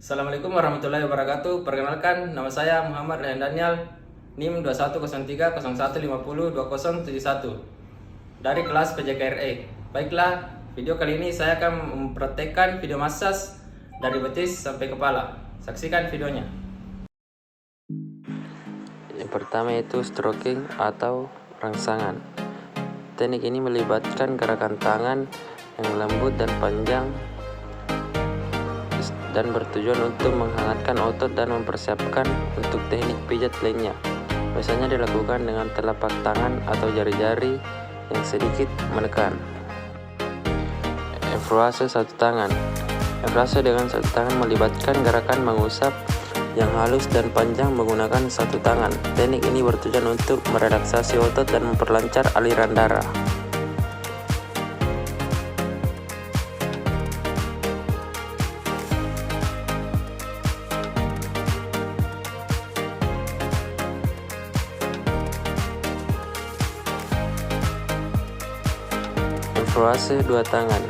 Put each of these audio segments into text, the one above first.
Assalamualaikum warahmatullahi wabarakatuh. Perkenalkan, nama saya Muhammad Rehan Daniel, NIM 210301502071 dari kelas PJKRE. Baiklah, video kali ini saya akan mempraktekkan video massage dari betis sampai kepala. Saksikan videonya. Yang pertama itu stroking atau rangsangan. Teknik ini melibatkan gerakan tangan yang lembut dan panjang dan bertujuan untuk menghangatkan otot dan mempersiapkan untuk teknik pijat lainnya. Biasanya dilakukan dengan telapak tangan atau jari-jari yang sedikit menekan. Evaluasi satu tangan. Evaluasi dengan satu tangan melibatkan gerakan mengusap yang halus dan panjang menggunakan satu tangan. Teknik ini bertujuan untuk merelaksasi otot dan memperlancar aliran darah. Evaluasi dua tangan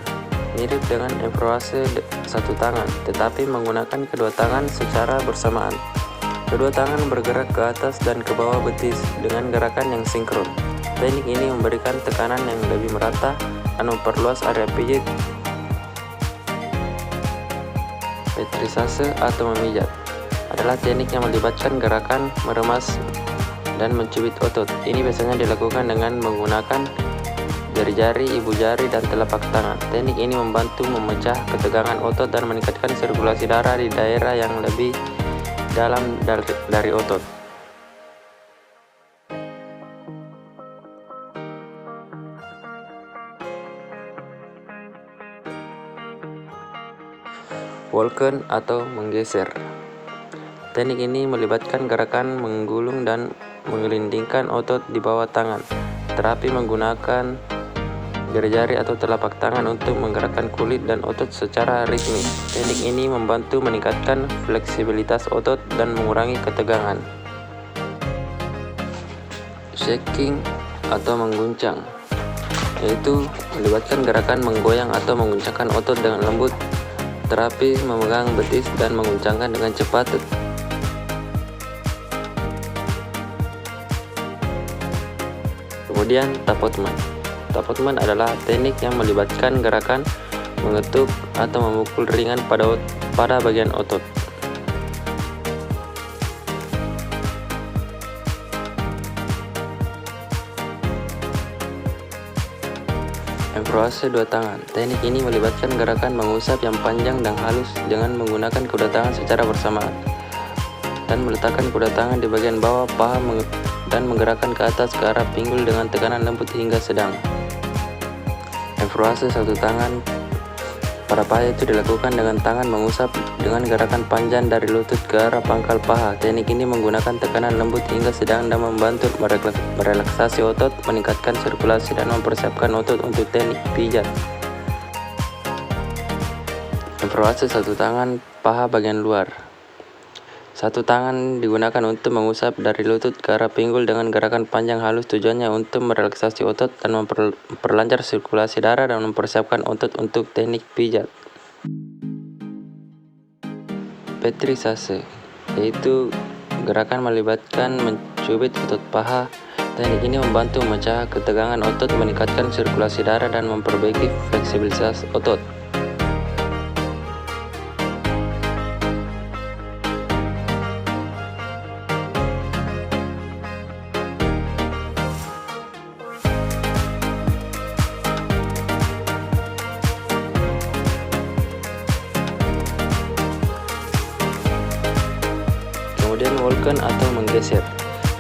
mirip dengan evaluasi satu tangan, tetapi menggunakan kedua tangan secara bersamaan. Kedua tangan bergerak ke atas dan ke bawah betis dengan gerakan yang sinkron. Teknik ini memberikan tekanan yang lebih merata dan memperluas area pijat. Petrisase atau memijat adalah teknik yang melibatkan gerakan meremas dan mencubit otot. Ini biasanya dilakukan dengan menggunakan jari-jari, ibu jari, dan telapak tangan. Teknik ini membantu memecah ketegangan otot dan meningkatkan sirkulasi darah di daerah yang lebih dalam dari otot. Walken atau menggeser. Teknik ini melibatkan gerakan menggulung dan menggelindingkan otot di bawah tangan, terapi menggunakan jari-jari atau telapak tangan untuk menggerakkan kulit dan otot secara ritmis. Teknik ini membantu meningkatkan fleksibilitas otot dan mengurangi ketegangan. Shaking atau mengguncang, yaitu melibatkan gerakan menggoyang atau mengguncangkan otot dengan lembut, terapi memegang betis dan mengguncangkan dengan cepat. Kemudian Tappotman. Tappotman adalah teknik yang melibatkan gerakan mengetuk atau memukul ringan pada bagian otot. Evaluasi dua tangan. Teknik ini melibatkan gerakan mengusap yang panjang dan halus dengan menggunakan kedua tangan secara bersamaan dan meletakkan kedua tangan di bagian bawah paha dan menggerakkan ke atas ke arah pinggul dengan tekanan lembut hingga sedang. Evaluasi satu tangan pada paha itu dilakukan dengan tangan mengusap dengan gerakan panjang dari lutut ke arah pangkal paha. Teknik ini menggunakan tekanan lembut hingga sedang dan membantu merelaksasi otot, meningkatkan sirkulasi, dan mempersiapkan otot untuk teknik pijat. Evaluasi satu tangan paha bagian luar. Satu tangan digunakan untuk mengusap dari lutut ke arah pinggul dengan gerakan panjang halus, tujuannya untuk merelaksasi otot dan memperlancar sirkulasi darah dan mempersiapkan otot untuk teknik pijat. Petrisase, yaitu gerakan melibatkan mencubit otot paha. Teknik ini membantu memecah ketegangan otot, meningkatkan sirkulasi darah, dan memperbaiki fleksibilitas otot. Kemudian Walken atau menggeser.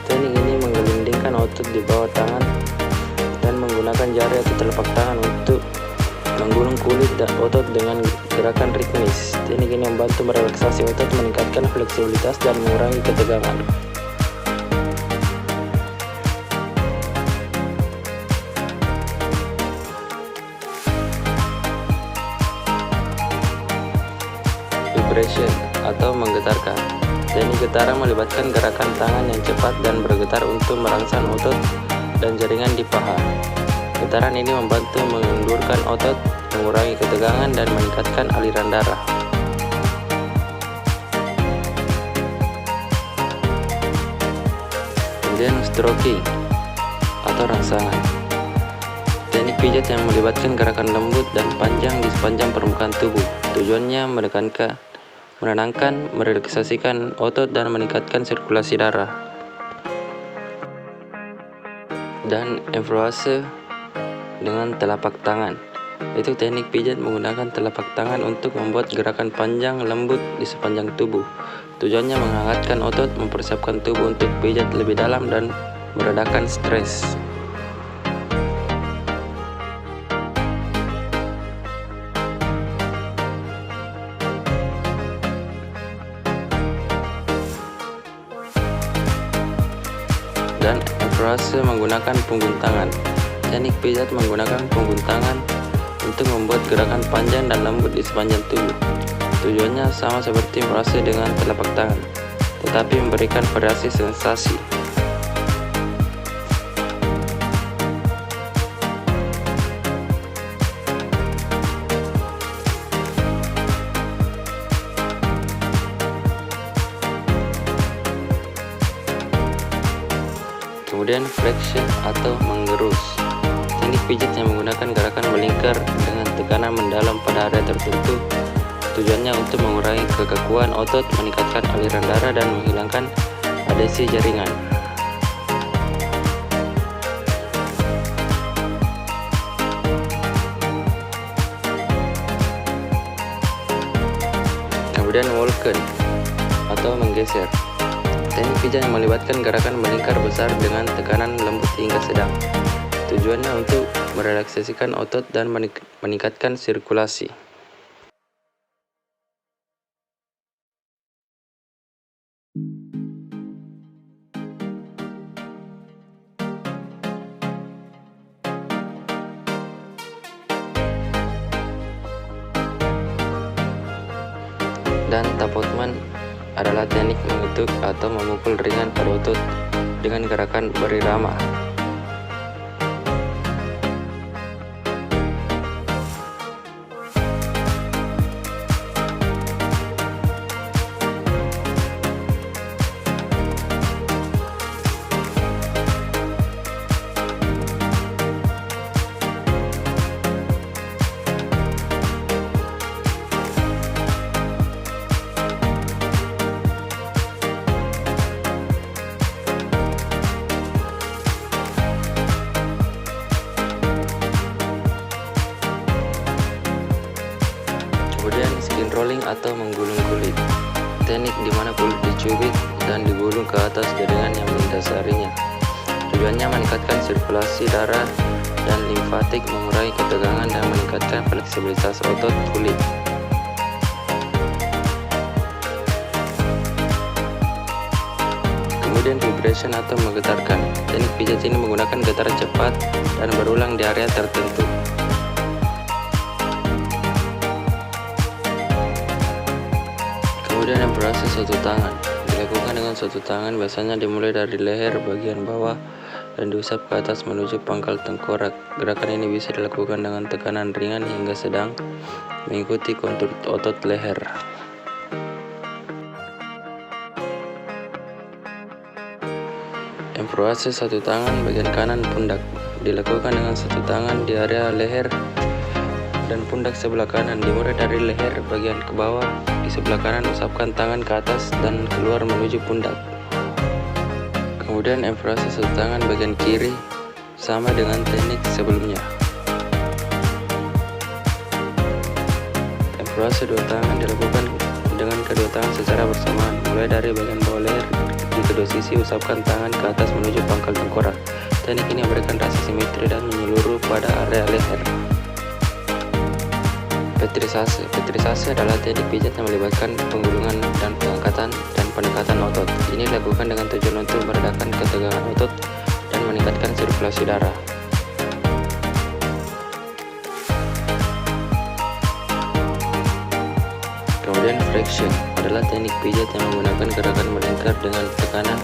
Teknik ini menggelindingkan otot di bawah tangan dan menggunakan jari atau telapak tangan untuk menggulung kulit dan otot dengan gerakan ritmis. Teknik ini membantu merelaksasi otot, meningkatkan fleksibilitas, dan mengurangi ketegangan. Vibration atau menggetarkan. Teknik getaran melibatkan gerakan tangan yang cepat dan bergetar untuk merangsang otot dan jaringan di paha. Getaran ini membantu mengendurkan otot, mengurangi ketegangan, dan meningkatkan aliran darah. stroking atau rangsangan. Teknik pijat yang melibatkan gerakan lembut dan panjang di sepanjang permukaan tubuh. Tujuannya menenangkan, merelaksasikan otot dan meningkatkan sirkulasi darah. Dan evaluasi dengan telapak tangan. Itu teknik pijat menggunakan telapak tangan untuk membuat gerakan panjang lembut di sepanjang tubuh. Tujuannya menghangatkan otot, mempersiapkan tubuh untuk pijat lebih dalam dan meredakan stres. Dan evaluasi menggunakan punggung tangan. Teknik pijat menggunakan punggung tangan untuk membuat gerakan panjang dan lembut di sepanjang tubuh. Tujuannya sama seperti evaluasi dengan telapak tangan, tetapi memberikan variasi sensasi. Kemudian flexion atau menggerus. Teknik pijat yang menggunakan gerakan melingkar dengan tekanan mendalam pada area tertentu. Tujuannya untuk mengurangi kekakuan otot, meningkatkan aliran darah, dan menghilangkan adesi jaringan. Kemudian walken atau menggeser. Teknik pijat yang melibatkan gerakan melingkar besar dengan tekanan lembut hingga sedang. Tujuannya untuk merelaksasikan otot dan meningkatkan sirkulasi. Dan tapotman adalah teknik mengetuk atau memukul ringan pada otot dengan gerakan berirama. Kemudian skin rolling atau menggulung kulit. Teknik di mana kulit dicubit dan digulung ke atas jaringan yang mendasarinya. Tujuannya meningkatkan sirkulasi darah dan limfatik, mengurangi ketegangan dan meningkatkan fleksibilitas otot kulit. Kemudian vibration atau menggetarkan. Teknik pijat ini menggunakan getaran cepat dan berulang di area tertentu. Kemudian evaluasi satu tangan. Dilakukan dengan satu tangan, biasanya dimulai dari leher bagian bawah dan diusap ke atas menuju pangkal tengkorak. Gerakan ini bisa dilakukan dengan tekanan ringan hingga sedang, mengikuti kontur otot leher. Evaluasi satu tangan bagian kanan pundak. Dilakukan dengan satu tangan di area leher dan pundak sebelah kanan, dimulai dari leher bagian ke bawah. Di sebelah kanan usapkan tangan ke atas dan keluar menuju pundak. Kemudian evaluasi satu tangan bagian kiri, sama dengan teknik sebelumnya. Evaluasi dua tangan dilakukan dengan kedua tangan secara bersamaan, mulai dari bagian bawah leher. Di kedua sisi usapkan tangan ke atas menuju pangkal tengkorak. Teknik ini memberikan rasa simetri dan menyeluruh pada area leher. Petrisase. Petrisase adalah teknik pijat yang melibatkan penggulungan dan pengangkatan dan pendekatan otot. Ini dilakukan dengan tujuan untuk meredakan ketegangan otot dan meningkatkan sirkulasi darah. Kemudian flexion adalah teknik pijat yang menggunakan gerakan melingkar dengan tekanan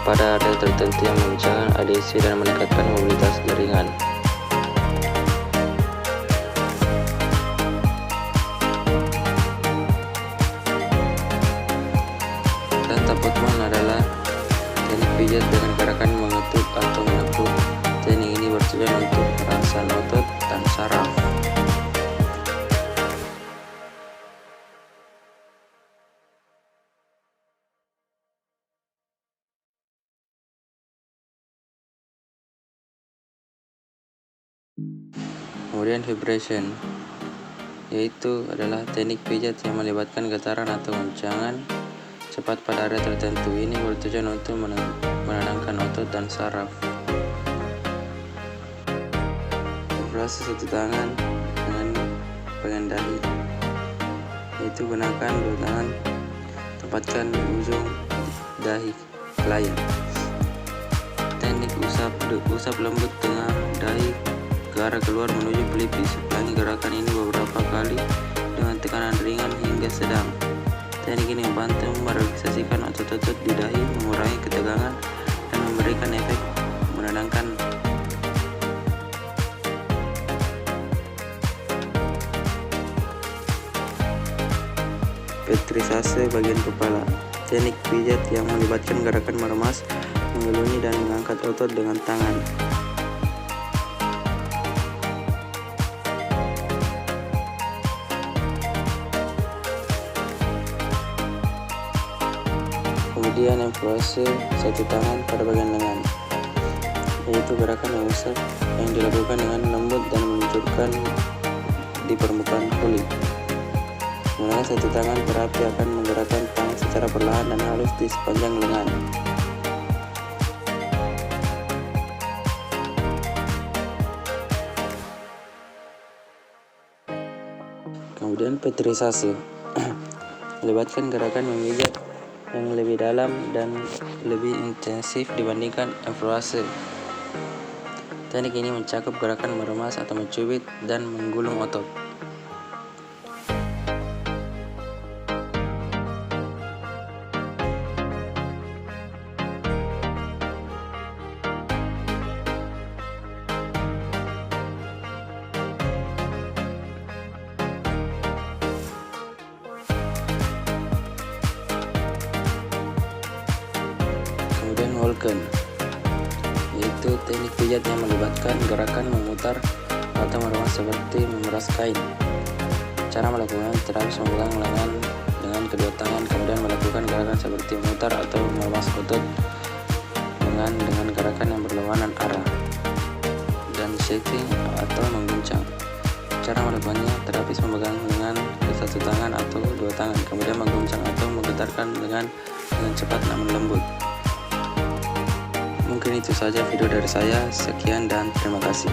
pada area tertentu yang memecahkan adesi dan meningkatkan mobilitas jaringan. Dan tapotman adalah teknik pijat pijat dengan gerakan mengetuk atau menekuk. Teknik ini bertujuan untuk merangsang otot dan saraf. Kemudian vibration, yaitu adalah teknik pijat yang melibatkan getaran atau goncangan cepat pada area tertentu. Ini bertujuan untuk menenangkan otot dan saraf. Vibrasi satu tangan dengan bagian dahi, yaitu gunakan dua tangan, tempatkan di ujung dahi klien. Teknik usap lembut tengah dahi ke arah keluar menuju pelipis. Ulangi gerakan ini beberapa kali dengan tekanan ringan hingga sedang. Teknik ini membantu merelaksasikan otot-otot di dahi, mengurangi ketegangan, dan memberikan efek menenangkan. Petrisase bagian kepala, teknik pijat yang melibatkan gerakan meremas, mengeluni, dan mengangkat otot dengan tangan. Kemudian inflasi satu tangan pada bagian lengan, yaitu gerakan mengusap yang dilakukan dengan lembut dan meluncurkan di permukaan kulit. Menggunakan satu tangan, terapi akan menggerakkan tangan secara perlahan dan halus di sepanjang lengan. Kemudian petrisase melibatkan gerakan memijat yang lebih dalam dan lebih intensif dibandingkan inflasi. Teknik ini mencakup gerakan meremas atau mencubit dan menggulung otot. Kemudian Holken, yaitu teknik pijat yang melibatkan gerakan memutar atau meremas seperti memeras kain. Cara melakukannya terhabis memegang lengan dengan kedua tangan, kemudian melakukan gerakan seperti memutar atau meremas otot dengan gerakan yang berlawanan arah, dan shaking atau mengguncang. Cara melakukannya terhabis memegang lengan ke satu tangan atau dua tangan, kemudian mengguncang atau menggetarkan dengan cepat namun lembut. Mungkin itu saja video dari saya. Sekian dan terima kasih.